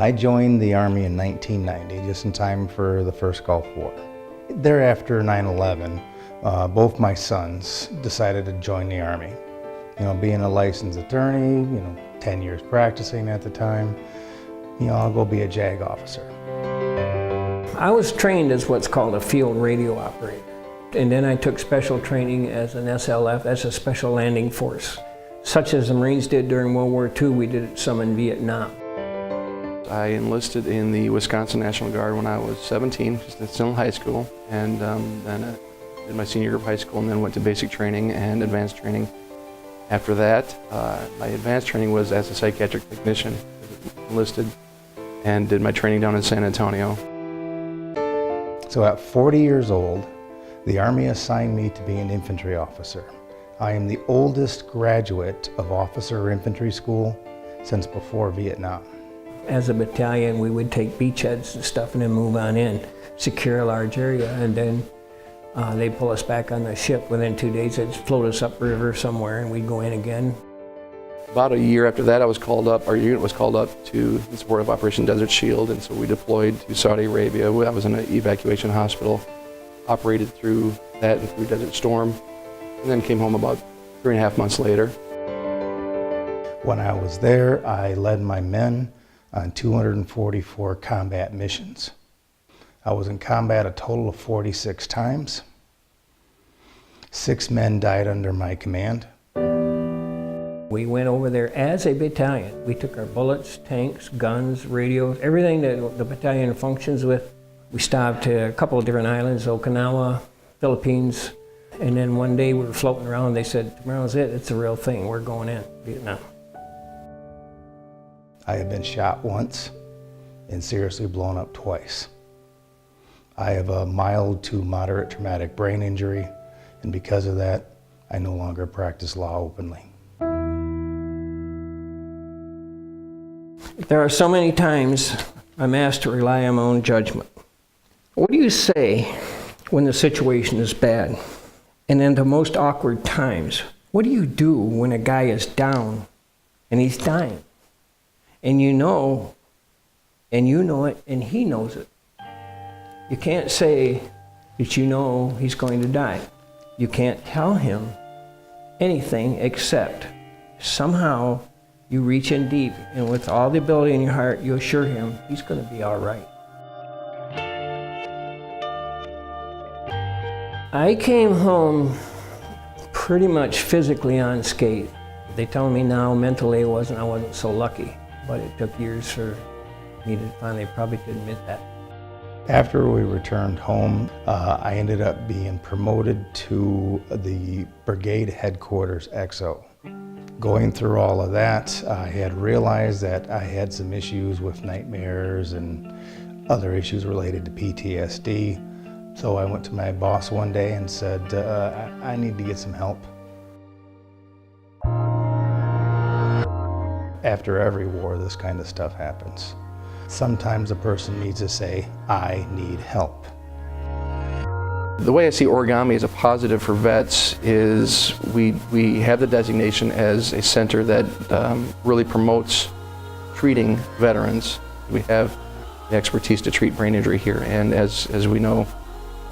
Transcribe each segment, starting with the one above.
I joined the Army in 1990, just in time for the first Gulf War. Thereafter 9/11, both my sons decided to join the Army. You know, being a licensed attorney, 10 years practicing at the time, I'll go be a JAG officer. I was trained as what's called a field radio operator. And then I took special training as an SLF, as a special landing force. Such as the Marines did during World War II, we did some in Vietnam. I enlisted in the Wisconsin National Guard when I was 17, still in high school, and then I did my senior year of high school and then went to basic training and advanced training. After that, my advanced training was as a psychiatric technician, enlisted, and did my training down in San Antonio. So at 40 years old, the Army assigned me to be an infantry officer. I am the oldest graduate of officer infantry school since before Vietnam. As a battalion, we would take beachheads and stuff and then move on in, secure a large area, and then they'd pull us back on the ship. Within 2 days, they'd float us upriver somewhere and we'd go in again. About a year after that, our unit was called up to in support of Operation Desert Shield, and so we deployed to Saudi Arabia. I was in an evacuation hospital, operated through that and through Desert Storm, and then came home about 3.5 months later. When I was there, I led my men on 244 combat missions. I was in combat a total of 46 times. 6 men died under my command. We went over there as a battalion. We took our bullets, tanks, guns, radios, everything that the battalion functions with. We stopped to a couple of different islands, Okinawa, Philippines, and then one day we were floating around. They said, "Tomorrow's it, it's a real thing, we're going in, Vietnam." I have been shot once and seriously blown up twice. I have a mild to moderate traumatic brain injury, and because of that, I no longer practice law openly. There are so many times I'm asked to rely on my own judgment. What do you say when the situation is bad? And in the most awkward times, what do you do when a guy is down and he's dying? And you know it, and he knows it. You can't say that you know he's going to die. You can't tell him anything except somehow you reach in deep, and with all the ability in your heart, you assure him he's going to be all right. I came home pretty much physically unscathed. They tell me now mentally I wasn't so lucky, but it took years for me to finally probably to admit that. After we returned home, I ended up being promoted to the brigade headquarters XO. Going through all of that, I had realized that I had some issues with nightmares and other issues related to PTSD. So I went to my boss one day and said, I need to get some help. After every war, this kind of stuff happens. Sometimes a person needs to say, I need help. The way I see Origami as a positive for vets is we have the designation as a center that really promotes treating veterans. We have the expertise to treat brain injury here, and as we know,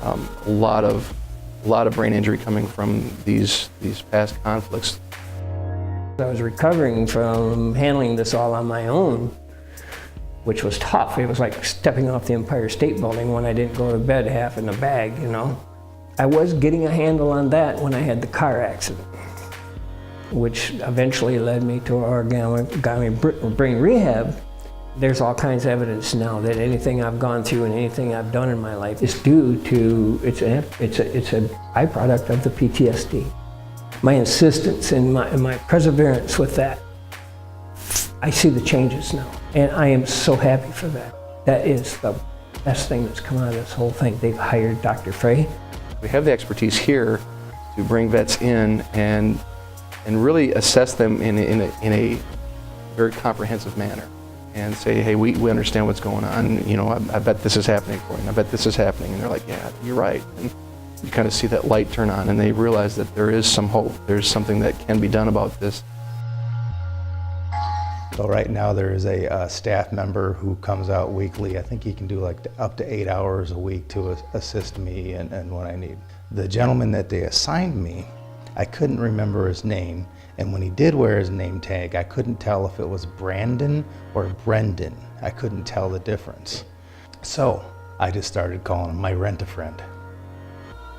a lot of brain injury coming from these past conflicts. I was recovering from handling this all on my own, which was tough. It was like stepping off the Empire State Building when I didn't go to bed half in a bag, I was getting a handle on that when I had the car accident, which eventually led me to Origami brain rehab. There's all kinds of evidence now that anything I've gone through and anything I've done in my life is due to, it's a byproduct of the PTSD. My insistence and my perseverance with that, I see the changes now. And I am so happy for that. That is the best thing that's come out of this whole thing. They've hired Dr. Frey. We have the expertise here to bring vets in and really assess them in a very comprehensive manner and say, hey, we understand what's going on. I bet this is happening for you. I bet this is happening. And they're like, yeah, you're right. And you kind of see that light turn on, and they realize that there is some hope. There's something that can be done about this. So right now there is a staff member who comes out weekly. I think he can do like up to 8 hours a week to assist me and what I need. The gentleman that they assigned me, I couldn't remember his name, and when he did wear his name tag, I couldn't tell if it was Brandon or Brendan. I couldn't tell the difference. So I just started calling him my rent-a-friend.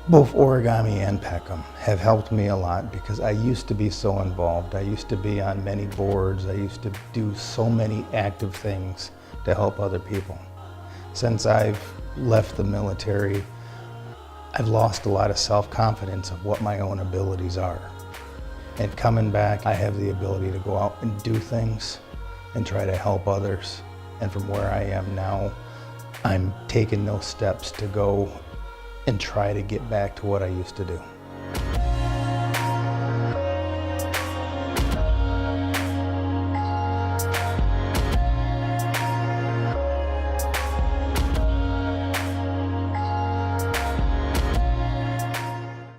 Both Origami and Peckham have helped me a lot because I used to be so involved. I used to be on many boards. I used to do so many active things to help other people. Since I've left the military, I've lost a lot of self-confidence of what my own abilities are. And coming back, I have the ability to go out and do things and try to help others. And from where I am now, I'm taking those steps to go and try to get back to what I used to do.